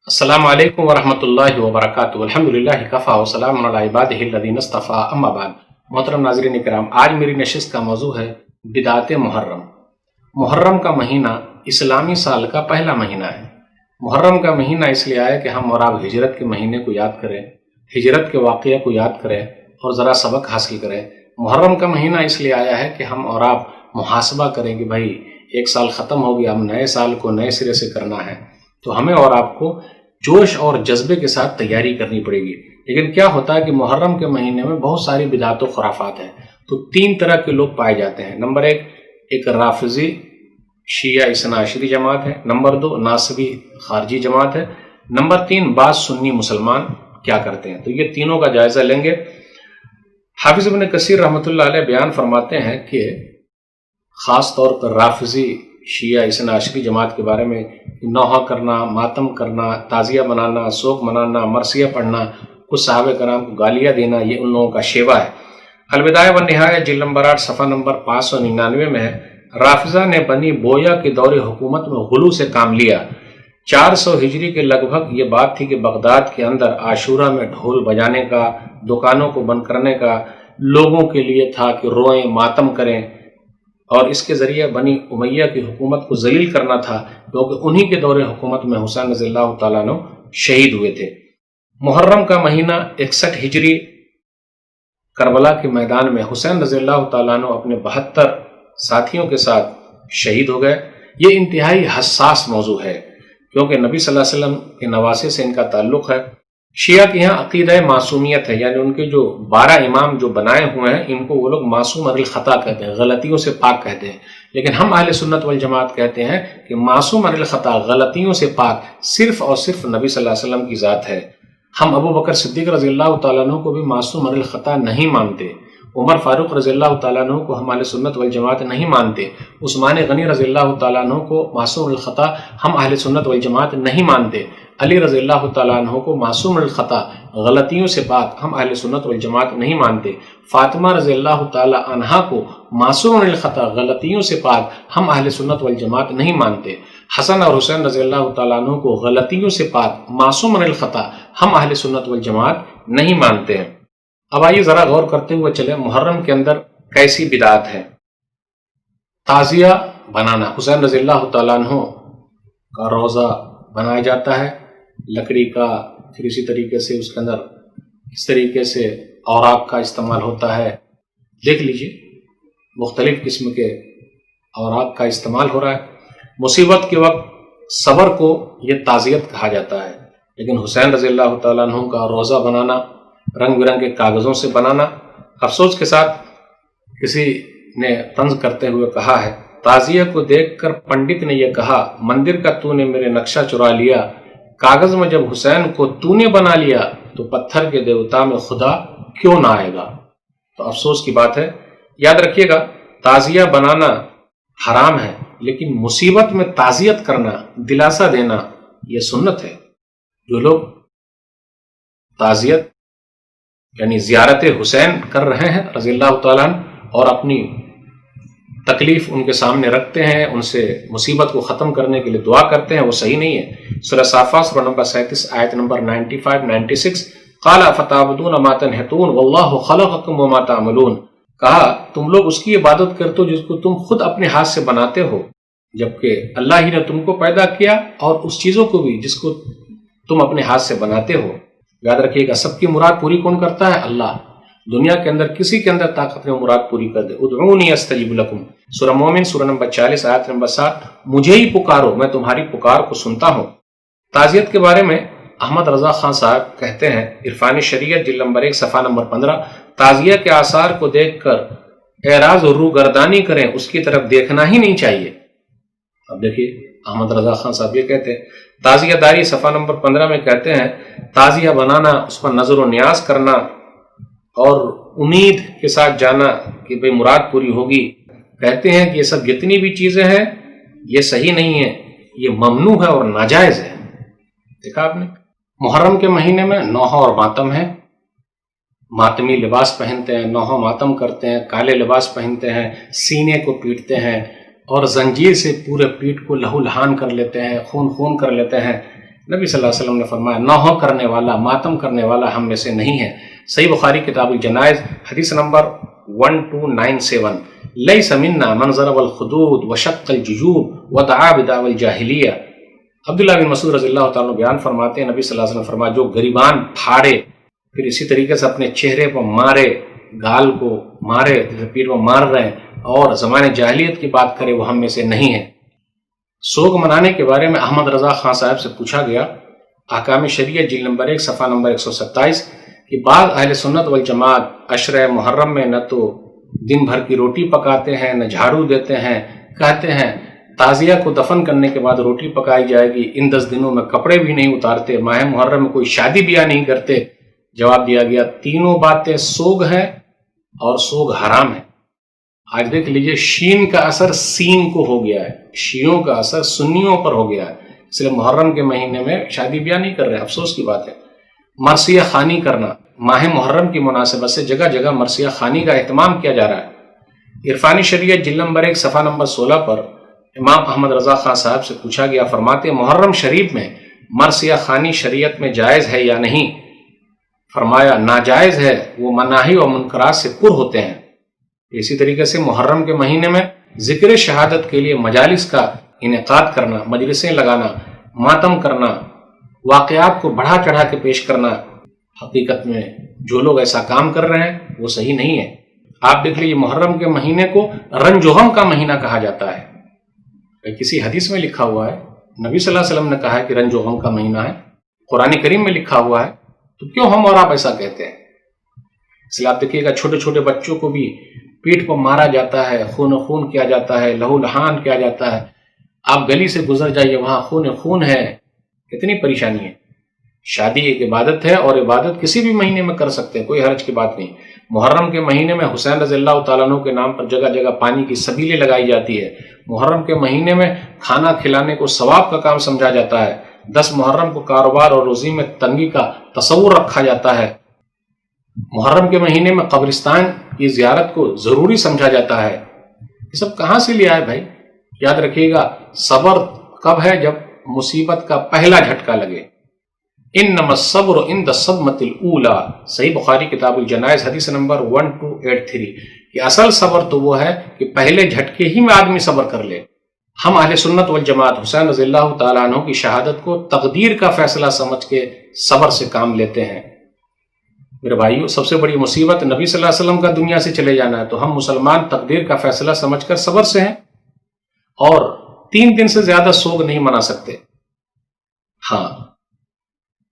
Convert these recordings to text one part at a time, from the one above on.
السلام علیکم ورحمۃ اللہ وبرکاتہ۔ الحمدللہ کفا وسلام علی عبادہ الذین اصطفیٰ، اما بعد۔ محترم ناظرین کرام، آج میری نشست کا موضوع ہے بدعت محرم۔ محرم کا مہینہ اسلامی سال کا پہلا مہینہ ہے۔ محرم کا مہینہ اس لیے آیا کہ ہم اور آپ ہجرت کے مہینے کو یاد کریں، ہجرت کے واقعہ کو یاد کریں اور ذرا سبق حاصل کریں۔ محرم کا مہینہ اس لیے آیا ہے کہ ہم اور آپ محاسبہ کریں کہ بھائی ایک سال ختم ہو گیا، ہم نئے سال کو نئے سرے سے کرنا ہے، تو ہمیں اور آپ کو جوش اور جذبے کے ساتھ تیاری کرنی پڑے گی۔ لیکن کیا ہوتا ہے کہ محرم کے مہینے میں بہت ساری بدعت و خرافات ہیں۔ تو تین طرح کے لوگ پائے جاتے ہیں۔ نمبر ایک رافضی شیعہ اثنا عشری جماعت ہے۔ نمبر دو ناصبی خارجی جماعت ہے۔ نمبر تین بعض سنی مسلمان کیا کرتے ہیں۔ تو یہ تینوں کا جائزہ لیں گے۔ حافظ ابن کثیر رحمۃ اللہ علیہ بیان فرماتے ہیں کہ خاص طور پر رافضی شیعہ اثنا عشری جماعت کے بارے میں نوحہ کرنا، ماتم کرنا، تعزیہ منانا، سوگ منانا، مرثیہ پڑھنا، کچھ صحابہ کرام کو گالیاں دینا، یہ ان لوگوں کا شیوا ہے۔ البدایہ والنہایہ جلد نمبر 8 صفحہ نمبر 599 میں ہے، رافضہ نے بنی بویا کے دور حکومت میں غلو سے کام لیا۔ 400 ہجری کے لگ بھگ یہ بات تھی کہ بغداد کے اندر عاشورہ میں ڈھول بجانے کا، دکانوں کو بند کرنے کا لوگوں کے لیے تھا کہ روئیں، ماتم کریں، اور اس کے ذریعے بنی امیہ کی حکومت کو ذلیل کرنا تھا، کیونکہ انہی کے دور حکومت میں حسین رضی اللہ تعالیٰ عنہ شہید ہوئے تھے۔ محرم کا مہینہ 61 ہجری کربلا کے میدان میں حسین رضی اللہ تعالیٰ عنہ اپنے 72 ساتھیوں کے ساتھ شہید ہو گئے۔ یہ انتہائی حساس موضوع ہے کیونکہ نبی صلی اللہ علیہ وسلم کے نواسے سے ان کا تعلق ہے۔ شیعہ کے یہاں عقیدہ معصومیت ہے، یعنی ان کے جو 12 امام جو بنائے ہوئے ہیں ان کو وہ لوگ معصوم عن الخطا کہتے ہیں، غلطیوں سے پاک کہتے ہیں۔ لیکن ہم اہل سنت والجماعت کہتے ہیں کہ معصوم عن الخطا، غلطیوں سے پاک صرف اور صرف نبی صلی اللہ علیہ وسلم کی ذات ہے۔ ہم ابو بکر صدیق رضی اللہ تعالیٰ عنہ کو بھی معصوم عن الخطا نہیں مانتے، عمر فاروق رضی اللہ تعالیٰ عنہ کو ہم اہل سنت والجماعت نہیں مانتے، عثمان غنی رضی اللہ تعالیٰ عنہ کو معصوم عن الخطا ہم اہل سنت والجماعت نہیں مانتے، علی رضی اللہ تعالیٰ عنہ کو معصوم عن الخطا، غلطیوں سے پاک ہم اہل سنت والجماعت نہیں مانتے، فاطمہ رضی اللہ تعالیٰ عنہا کو معصوم عن الخطا، غلطیوں سے پاک ہم اہل سنت والجماعت نہیں مانتے، حسن اور حسین رضی اللہ تعالیٰ عنہ کو غلطیوں سے پاک، معصوم عن الخطا ہم اہل سنت والجماعت نہیں مانتے ہیں۔ اب آئیے ذرا غور کرتے ہوئے چلیں محرم کے اندر کیسی بدعات ہے۔ تعزیہ بنانا، حسین رضی اللہ تعالیٰ عنہ کا روزہ بنایا جاتا ہے لکڑی کا، پھر اسی طریقے سے اس کے اندر اس طریقے سے اوراق کا استعمال ہوتا ہے۔ دیکھ لیجئے مختلف قسم کے اوراق کا استعمال ہو رہا ہے۔ مصیبت کے وقت صبر کو یہ تعزیت کہا جاتا ہے، لیکن حسین رضی اللہ تعالیٰ عنہ کا روزہ بنانا، رنگ برنگ کے کاغذوں سے بنانا، افسوس کے ساتھ کسی نے طنز کرتے ہوئے کہا ہے، تعزیہ کو دیکھ کر پنڈت نے یہ کہا، مندر کا تو نے میرے نقشہ چرا لیا، کاغذ میں جب حسین کو تو نے بنا لیا تو پتھر کے دیوتا میں خدا کیوں نہ آئے گا۔ تو افسوس کی بات ہے۔ یاد رکھیے گا، تعزیہ بنانا حرام ہے، لیکن مصیبت میں تعزیت کرنا، دلاسا دینا، یہ سنت ہے۔ جو لوگ تعزیت یعنی زیارت حسین کر رہے ہیں رضی اللہ تعالیٰ عنہ اور اپنی تکلیف ان کے سامنے رکھتے ہیں، ان سے مصیبت کو ختم کرنے کے لیے دعا کرتے ہیں، وہ صحیح نہیں ہے۔ سورہ صافات سورہ نمبر 37 آیت نمبر 95-96، قال افتعبدون ما تنحتون واللہ خلقکم وما تعملون، کہا تم لوگ اس کی عبادت کرتے ہو جس کو تم خود اپنے ہاتھ سے بناتے ہو، جبکہ اللہ ہی نے تم کو پیدا کیا اور اس چیزوں کو بھی جس کو تم اپنے ہاتھ سے بناتے ہو۔ یاد رکھیے گا، سب کی مراد پوری کون کرتا ہے؟ اللہ۔ دنیا کے اندر کسی کے اندر طاقت میں مراد پوری کر دے۔ ادعونی استجب لکم، سورہ مومن سورہ نمبر 40 آیت نمبر 7، مجھے ہی پکارو میں تمہاری پکار کو سنتا ہوں۔ تعزیت کے بارے میں احمد رضا خان صاحب کہتے ہیں، عرفان شریعت جلد نمبر 1 صفحہ نمبر 15، تعزیہ کے آثار کو دیکھ کر اعراض اور روگردانی کریں، اس کی طرف دیکھنا ہی نہیں چاہیے۔ اب دیکھیے احمد رضا خان صاحب یہ کہتے ہیں، تعزیہ داری صفحہ نمبر 15 میں کہتے ہیں، تعزیہ بنانا، اس پر نظر و نیاز کرنا اور امید کے ساتھ جانا کہ بھئی مراد پوری ہوگی، کہتے ہیں کہ یہ سب جتنی بھی چیزیں ہیں یہ صحیح نہیں ہے، یہ ممنوع ہے اور ناجائز ہے۔ دیکھا آپ نے، محرم کے مہینے میں نوحہ اور ماتم ہے، ماتمی لباس پہنتے ہیں، نوحہ ماتم کرتے ہیں، کالے لباس پہنتے ہیں، سینے کو پیٹتے ہیں اور زنجیر سے پورے پیٹ کو لہو لہان کر لیتے ہیں، خون کر لیتے ہیں۔ نبی صلی اللہ علیہ وسلم نے فرمایا نوحہ کرنے والا، ماتم کرنے والا ہم میں سے نہیں ہے۔ صحیح بخاری کتاب الجنائز حدیث نمبر 1297، لیس منا من ضرب الخدود وشق الجیوب ودعا بدعوى الجاہلیہ۔ عبداللہ بن مسعود رضی اللہ تعالیٰ بیان فرماتے ہیں نبی صلی اللہ علیہ وسلم فرمایا جو گریبان پھاڑے پھر اسی طریقے سے اپنے چہرے پر مارے، گال کو مارے، پیر کو مار رہے ہیں اور زمانے جاہلیت کی بات کرے وہ ہم میں سے نہیں ہے۔ سوگ منانے کے بارے میں احمد رضا خان صاحب سے پوچھا گیا، احکام شریعت جلد نمبر 1 صفحہ نمبر 127، کہ بعض اہل سنت والجماعت عشرہ محرم میں نہ تو دن بھر کی روٹی پکاتے ہیں نہ جھاڑو دیتے ہیں، کہتے ہیں تازیہ کو دفن کرنے کے بعد روٹی پکائی جائے گی، ان 10 دنوں میں کپڑے بھی نہیں اتارتے، ماہ محرم میں کوئی شادی بیاہ نہیں کرتے۔ جواب دیا گیا تینوں باتیں سوگ ہیں اور سوگ حرام ہے۔ آج دیکھ لیجئے شین کا اثر سین کو ہو گیا ہے، شیعوں کا اثر سنیوں پر ہو گیا ہے، اس لیے محرم کے مہینے میں شادی بیاہ نہیں کر رہے، افسوس کی بات ہے۔ مرثیہ خوانی کرنا، ماہ محرم کی مناسبت سے جگہ جگہ مرثیہ خوانی کا اہتمام کیا جا رہا ہے۔ عرفانی شریعت جلد نمبر 1 صفحہ نمبر 16 پر امام احمد رضا خان صاحب سے پوچھا گیا، فرماتے محرم شریف میں مرثیہ خوانی شریعت میں جائز ہے یا نہیں؟ فرمایا ناجائز ہے، وہ مناہی و منکرات سے پر ہوتے ہیں۔ اسی طریقے سے محرم کے مہینے میں ذکر شہادت کے لیے مجالس کا انعقاد کرنا، مجلسیں لگانا، ماتم کرنا، واقعات کو بڑھا چڑھا کے پیش کرنا، حقیقت میں جو لوگ ایسا کام کر رہے ہیں وہ صحیح نہیں ہے۔ آپ دیکھ لیجیے محرم کے مہینے کو رنج و غم کا مہینہ کہا جاتا ہے، کسی حدیث میں لکھا ہوا ہے، نبی صلی اللہ علیہ وسلم نے کہا ہے کہ رنج و غم کا مہینہ ہے، قرآن کریم میں لکھا ہوا ہے، تو کیوں ہم اور آپ ایسا کہتے ہیں؟ اس لیے آپ دیکھیے گا چھوٹے چھوٹے بچوں کو بھی پیٹھ پر مارا جاتا ہے، خون خون کیا جاتا ہے، لہو لہان کیا جاتا ہے۔ آپ گلی سے گزر جائیے وہاں خون خون ہے، کتنی پریشانی ہے۔ شادی ایک عبادت ہے اور عبادت کسی بھی مہینے میں کر سکتے ہیں، کوئی حرج کی بات نہیں۔ محرم کے مہینے میں حسین رضی اللہ تعالیٰ عنہ کے نام پر جگہ جگہ پانی کی سبیلیں لگائی جاتی ہے۔ محرم کے مہینے میں کھانا کھلانے کو ثواب کا کام سمجھا جاتا ہے۔ 10 محرم کو کاروبار اور روزی میں تنگی کا تصور رکھا جاتا ہے۔ محرم کے مہینے میں قبرستان کی زیارت کو ضروری سمجھا جاتا ہے۔ یہ سب کہاں سے لیا ہے بھائی؟ یاد رکھیے گا صبر کب ہے؟ جب مصیبت کا پہلا جھٹکا لگے۔ انما الصبر عند الصدمۃ الاولی، صحیح بخاری کتاب الجنائز حدیث نمبر 1283، کہ اصل صبر تو وہ ہے کہ پہلے جھٹکے ہی میں آدمی صبر کر لے۔ ہم اہل سنت والجماعت حسین رضی اللہ تعالیٰ عنہ کی شہادت کو تقدیر کا فیصلہ سمجھ کے صبر سے کام لیتے ہیں۔ میرے بھائیو، سب سے بڑی مصیبت نبی صلی اللہ علیہ وسلم کا دنیا سے چلے جانا ہے، تو ہم مسلمان تقدیر کا فیصلہ سمجھ کر صبر سے ہیں اور 3 دن سے زیادہ سوگ نہیں منا سکتے۔ ہاں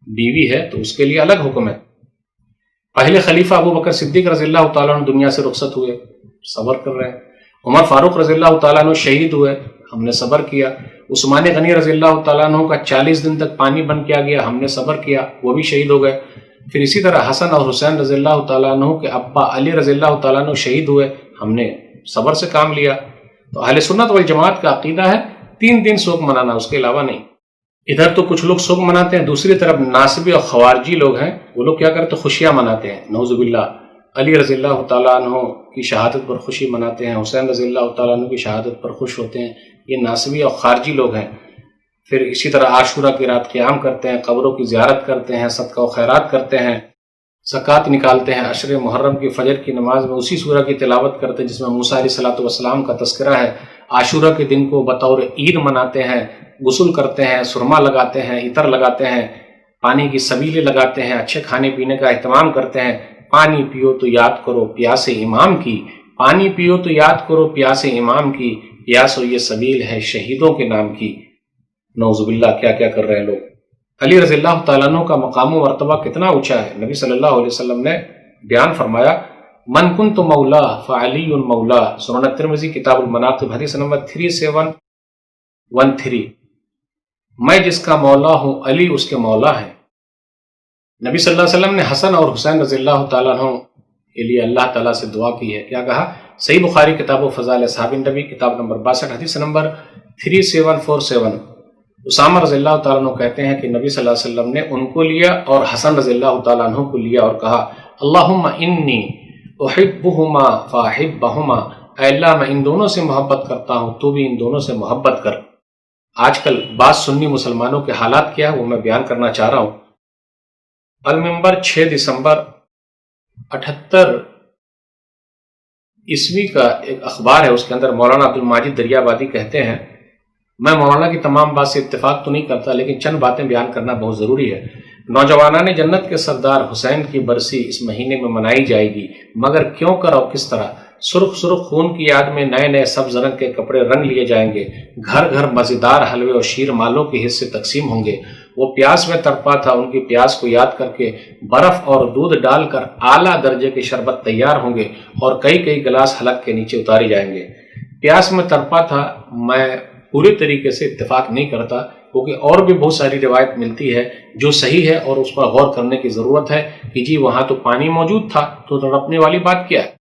بیوی ہے تو اس کے لیے الگ حکم ہے۔ پہلے خلیفہ ابو بکر صدیق رضی اللہ تعالیٰ عنہ دنیا سے رخصت ہوئے، صبر کر رہے ہیں۔ عمر فاروق رضی اللہ تعالیٰ عنہ شہید ہوئے، ہم نے صبر کیا۔ عثمان غنی رضی اللہ تعالیٰ عنہ کا 40 دن تک پانی بند کیا گیا، ہم نے صبر کیا، وہ بھی شہید ہو گئے۔ پھر اسی طرح حسن اور حسین رضی اللہ تعالیٰ عنہ کے ابا علی رضی اللہ تعالیٰ عنہ شہید ہوئے، ہم نے صبر سے کام لیا۔ تو اہل سنت والجماعت کا عقیدہ ہے 3 دن سوگ منانا، اس کے علاوہ نہیں۔ ادھر تو کچھ لوگ سوگ مناتے ہیں، دوسری طرف ناصبی اور خوارجی لوگ ہیں، وہ لوگ کیا کرتے ہیں؟ خوشیاں مناتے ہیں، نعوذ باللہ۔ علی رضی اللہ تعالیٰ عنہ کی شہادت پر خوشی مناتے ہیں، حسین رضی اللہ تعالیٰ عنہ کی شہادت پر خوش ہوتے ہیں، یہ ناصبی اور خارجی لوگ ہیں۔ پھر اسی طرح عاشورہ کی رات قیام کرتے ہیں، قبروں کی زیارت کرتے ہیں، صدقہ و خیرات کرتے ہیں، زکوٰۃ نکالتے ہیں، عشر محرم کی فجر کی نماز میں اسی سورہ کی تلاوت کرتے ہیں جس میں موسیٰ علیہ الصلوۃ والسلام کا تذکرہ ہے۔ عاشورہ کے دن کو بطور عید مناتے ہیں، غسل کرتے ہیں، سرما لگاتے ہیں، عطر لگاتے ہیں، پانی کی سبیلیں لگاتے ہیں، اچھے کھانے پینے کا اہتمام کرتے ہیں۔ پانی پیو تو یاد کرو پیاس امام کی، پانی پیو تو یاد کرو پیاس امام کی، پیاس و یہ سبیل ہے شہیدوں کے نام کی۔ نعوذ باللہ، کیا کیا کر رہے ہیں لوگ۔ علی رضی اللہ تعالیٰ عنہ کا مقام و مرتبہ کتنا اونچا ہے۔ نبی صلی اللہ علیہ وسلم نے بیان فرمایا، من کنت مولا فعلی مولا، سنن ترمذی کتاب المناقب حدیث نمبر 3713، میں جس کا مولا ہوں علی اس کے مولا ہے۔ نبی صلی اللہ علیہ وسلم نے حسن اور حسین رضی اللہ تعالیٰ عنہ کے لیے اللہ تعالیٰ سے دعا کی ہے، کیا کہا؟ صحیح بخاری کتاب و فضائل اصحاب النبی کتاب نمبر 62 حدیث نمبر 3747، اسامہ رضی اللہ تعالیٰ عنہ کہتے ہیں کہ نبی صلی اللہ علیہ وسلم نے ان کو لیا اور حسن رضی اللہ تعالیٰ عنہ کو لیا اور کہا، اللہم انی احبہما فاحبہما، اے اللہ میں ان دونوں سے محبت کرتا ہوں، تو بھی ان دونوں سے محبت کر۔ آج کل بعض سنی مسلمانوں کے حالات کیا ہے وہ میں بیان کرنا چاہ رہا ہوں۔ المنبر 6 دسمبر 78 عیسوی کا ایک اخبار ہے، اس کے اندر مولانا عبد الماجد دریابادی کہتے ہیں، میں مولانا کی تمام بات سے اتفاق تو نہیں کرتا لیکن چند باتیں بیان کرنا بہت ضروری ہے۔ نوجوانان جنت کے سردار حسین کی برسی اس مہینے میں منائی جائے گی، مگر کیوں کر اور کس طرح؟ سرخ سرخ خون کی یاد میں نئے نئے سبز رنگ کے کپڑے رنگ لیے جائیں گے، گھر گھر مزیدار حلوے اور شیر مالوں کے حصے تقسیم ہوں گے۔ وہ پیاس میں تڑپا تھا، ان کی پیاس کو یاد کر کے برف اور دودھ ڈال کر اعلیٰ درجے کے شربت تیار ہوں گے اور کئی کئی گلاس حلق کے نیچے اتارے جائیں گے۔ پیاس میں تڑپا تھا میں پورے طریقے سے اتفاق نہیں کرتا، کیونکہ اور بھی بہت ساری روایت ملتی ہے جو صحیح ہے اور اس پر غور کرنے کی ضرورت ہے کہ جی وہاں تو پانی موجود تھا تو تڑپنے والی بات کیا ہے؟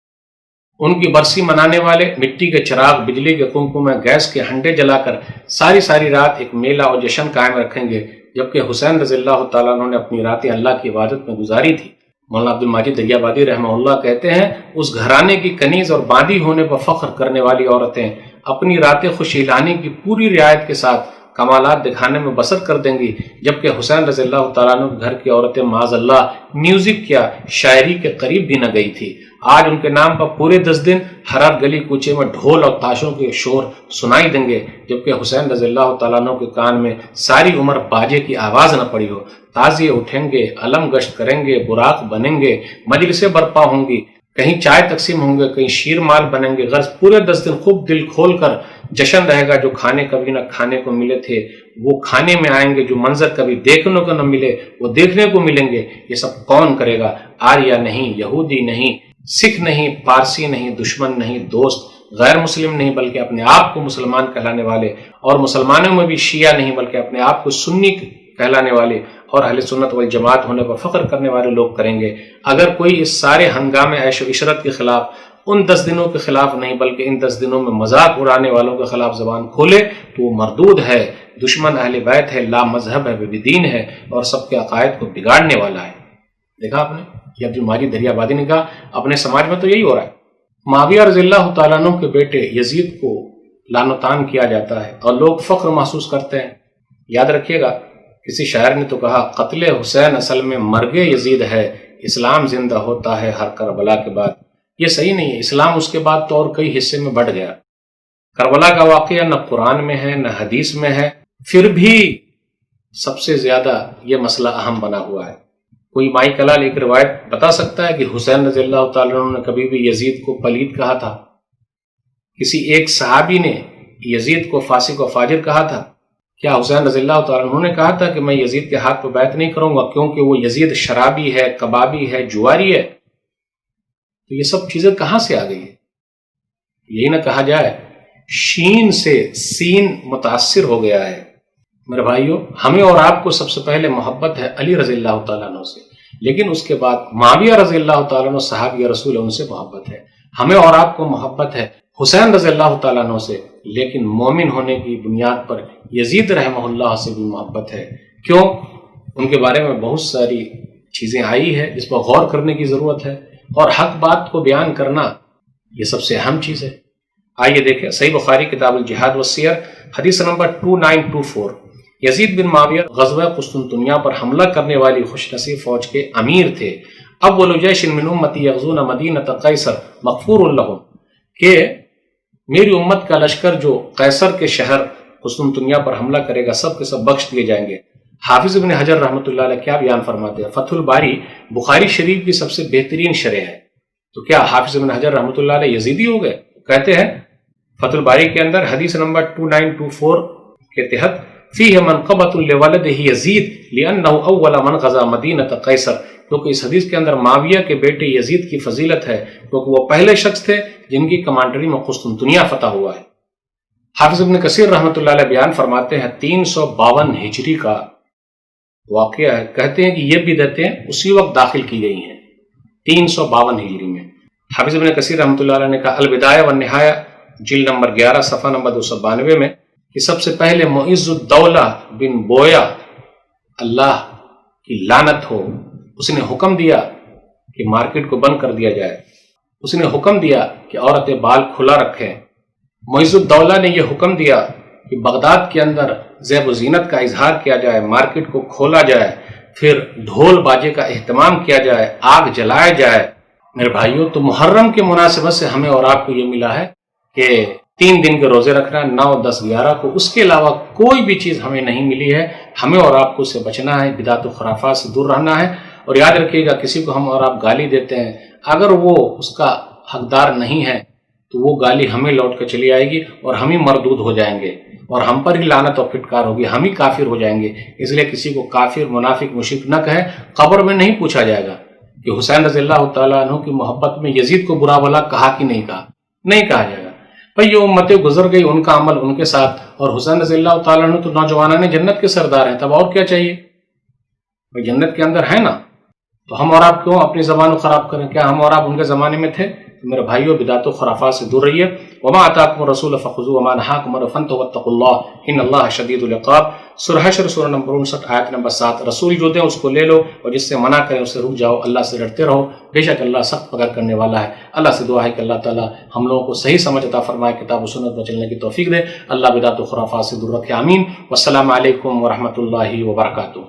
ان کی برسی منانے والے مٹی کے چراغ، بجلی کے قمقمے، گیس کے ہنڈے جلا کر ساری رات ایک میلہ اور جشن قائم رکھیں گے، جبکہ حسین رضی اللہ تعالیٰ عنہ نے اپنی راتیں اللہ کی عبادت میں گزاری تھی۔ مولانا عبد الماجد دریابادی رحمہ اللہ کہتے ہیں، اس گھرانے کی کنیز اور باندی ہونے پر فخر کرنے والی عورتیں اپنی راتیں خوشیلانی کی پوری رعایت کے ساتھ کمالات دکھانے میں بسر کر دیں گی، جبکہ حسین رضی اللہ تعالیٰ عنہ گھر کی عورتیں معاذ اللہ میوزک یا شاعری کے قریب بھی نہ گئی تھی۔ آج ان کے نام پر پورے 10 دن ہر گلی کوچے میں ڈھول اور تاشوں کے شور سنائی دیں گے، جبکہ حسین رضی اللہ تعالیٰ عنہ کے کان میں ساری عمر باجے کی آواز نہ پڑی ہو۔ تازیے اٹھیں گے، علم گشت کریں گے، براق بنیں گے، مجلسیں برپا ہوں گی، کہیں چائے تقسیم ہوں گے، کہیں شیر مال بنیں گے، غرض پورے 10 دن خوب دل کھول کر جشن رہے گا۔ جو کھانے کبھی نہ کھانے کو ملے تھے وہ کھانے میں آئیں گے، جو منظر کبھی دیکھنے کو نہ ملے وہ دیکھنے کو ملیں گے۔ یہ سب کون کرے گا؟ آریہ نہیں، یہودی نہیں، سکھ نہیں، پارسی نہیں، دشمن نہیں، دوست، غیر مسلم نہیں، بلکہ اپنے آپ کو مسلمان کہلانے والے، اور مسلمانوں میں بھی شیعہ نہیں بلکہ اپنے آپ کو سنی کہلانے والے اور اہل سنت والجماعت ہونے پر فخر کرنے والے لوگ کریں گے۔ اگر کوئی اس سارے ہنگامے عیش و عشرت کے خلاف، ان 10 دنوں کے خلاف نہیں بلکہ ان 10 دنوں میں مذاق اڑانے والوں کے خلاف زبان کھولے تو وہ مردود ہے، دشمن اہل بیت ہے، لا مذہب ہے، بے دین ہے اور سب کے عقائد کو بگاڑنے والا ہے۔ دیکھا آپ نے، یہ عبد الماجد دریابادی نے کہا اپنے سماج میں تو یہی ہو رہا ہے۔ معاویہ رضی اللہ تعالیٰ عنہ کے بیٹے یزید کو لعن و طعن کیا جاتا ہے اور لوگ فخر محسوس کرتے ہیں۔ یاد رکھیے گا، کسی شاعر نے تو کہا، قتل حسین اصل میں مرگ یزید ہے، اسلام زندہ ہوتا ہے ہر کربلا کے بعد۔ یہ صحیح نہیں ہے، اسلام اس کے بعد تو اور کئی حصے میں بڑھ گیا۔ کربلا کا واقعہ نہ قرآن میں ہے نہ حدیث میں ہے، پھر بھی سب سے زیادہ یہ مسئلہ اہم بنا ہوا ہے۔ کوئی مائی کلال ایک روایت بتا سکتا ہے کہ حسین رضی اللہ تعالیٰ عنہ نے کبھی بھی یزید کو پلید کہا تھا؟ کسی ایک صحابی نے یزید کو فاسق و فاجر کہا تھا؟ کیا حسین رضی اللہ تعالیٰ عنہ نے کہا تھا کہ میں یزید کے ہاتھ پہ بیعت نہیں کروں گا کیونکہ وہ یزید شرابی ہے، کبابی ہے، جواری ہے؟ تو یہ سب چیزیں کہاں سے آ گئی ہے؟ یہی نہ کہا جائے شین سے سین متاثر ہو گیا ہے۔ میرے بھائیوں، ہمیں اور آپ کو سب سے پہلے محبت ہے علی رضی اللہ تعالیٰ عنہ سے، لیکن اس کے بعد معاویہ رضی اللہ تعالیٰ عنہ صحابی رسول، ان سے محبت ہے۔ ہمیں اور آپ کو محبت ہے حسین رضی اللہ تعالیٰ عنہ سے، لیکن مومن ہونے کی بنیاد پر یزید رحمہ اللہ سے بھی محبت ہے۔ کیوں؟ ان کے بارے میں بہت ساری چیزیں آئی ہے جس پر غور کرنے کی ضرورت ہے، اور حق بات کو بیان کرنا یہ سب سے اہم چیز ہے۔ آئیے دیکھیں صحیح بخاری کتاب الجہاد والسیر حدیث نمبر 2924، یزید بن معاویہ غزوہ قسطنطنیہ پر حملہ کرنے والی خوش نصیب فوج کے امیر تھے۔ اول جیش من امتی یغزون مدینہ قیصر مغفور لهم، کہ میری امت کا لشکر جو قیصر کے شہر قسطنطنیہ پر حملہ کرے گا سب کے سب بخش دیے جائیں گے۔ حافظ ابن حجر رحمۃ اللہ علیہ کیا بیان فرماتے ہیں؟ فتح الباری بخاری شریف کی سب سے بہترین شرح ہے، تو کیا حافظ ابن حجر رحمۃ اللہ علیہ یزیدی ہو گئے؟ کہتے ہیں فتح الباری کے اندر حدیث نمبر 2924 کے تحت فیہ منقبۃ لولدہ یزید لأنہ اول من غزا مدینہ قیصر، کیونکہ اس حدیث کے اندر معاویہ کے بیٹے یزید کی فضیلت ہے کیونکہ وہ پہلے شخص تھے جن کی کمانڈری میں قسطنطنیہ فتح ہوا ہے۔ حافظ ابن کثیر رحمۃ اللہ علیہ بیان فرماتے ہیں 352 ہجری کا واقعہ ہے، کہتے ہیں کہ یہ بدعتیں اسی وقت داخل کی گئی ہیں 352 ہجری میں۔ حافظ ابن کثیر رحمۃ اللہ علیہ نے کہا البدایہ والنہایہ جلد نمبر 11 صفحہ نمبر 292 میں کہ سب سے پہلے معز الدولہ بن بویا، اللہ کی لعنت ہو، اس نے حکم دیا کہ مارکیٹ کو بند کر دیا جائے، اس نے حکم دیا کہ عورتیں بال کھلا رکھیں۔ معز الدولہ نے یہ حکم دیا کہ بغداد کے اندر زیب و زینت کا اظہار کیا جائے، مارکیٹ کو کھولا جائے، پھر ڈھول باجے کا اہتمام کیا جائے، آگ جلایا جائے۔ میرے بھائیوں، تو محرم کے مناسبت سے ہمیں اور آپ کو یہ ملا ہے کہ 3 دن کے روزے رکھنا، 9، 10، 11 کو۔ اس کے علاوہ کوئی بھی چیز ہمیں نہیں ملی ہے۔ ہمیں اور آپ کو اس سے بچنا ہے، بدعت و خرافات سے دور رہنا ہے۔ اور یاد رکھیے گا، کسی کو ہم اور آپ گالی دیتے ہیں، اگر وہ اس کا حقدار نہیں ہے تو وہ گالی ہمیں لوٹ کر چلی آئے گی اور ہم ہی مردود ہو جائیں گے اور ہم پر ہی لعنت اور پھٹکار ہوگی، ہم ہی کافر ہو جائیں گے۔ اس لیے کسی کو کافر، منافق، مشرک نہ کہے۔ قبر میں نہیں پوچھا جائے گا کہ حسین رضی اللہ تعالیٰ عنہ کی محبت میں یزید کو برا بھلا کہا کہ نہیں کہا، نہیں کہا جائے گا۔ بھئی یہ امتیں گزر گئی، ان کا عمل ان کے ساتھ، اور حسین رضی اللہ تعالیٰ عنہ تو نوجوانان جنت کے سردار ہیں، تب اور کیا چاہیے؟ وہ جنت کے اندر ہے نا، تو ہم اور آپ کیوں اپنی زبان کو خراب کریں؟ کیا ہم اور آپ ان کے زمانے میں تھے؟ تو میرے بھائیوں، بدعت و خرافات سے دور رہیے۔ وما آتاکم الرسول فخذوه وما نهاکم عنہ فانتهوا واتقوا اللہ ان اللہ شدید العقاب۔ سورہ حشر سورہ نمبر 59 آیت نمبر 7۔ رسول جو دیں اس کو لے لو اور جس سے منع کریں اس سے رک جاؤ، اللہ سے ڈرتے رہو، بے شک اللہ سخت پکڑ کرنے والا ہے۔ اللہ سے دعا ہے کہ اللہ تعالیٰ ہم لوگوں کو صحیح سمجھ عطا فرمائے، کتاب و سنت پر چلنے کی توفیق دے۔ اللہ بدعت و خرافات سے دور رکھے، آمین۔ والسلام علیکم ورحمۃ اللہ وبرکاتہ۔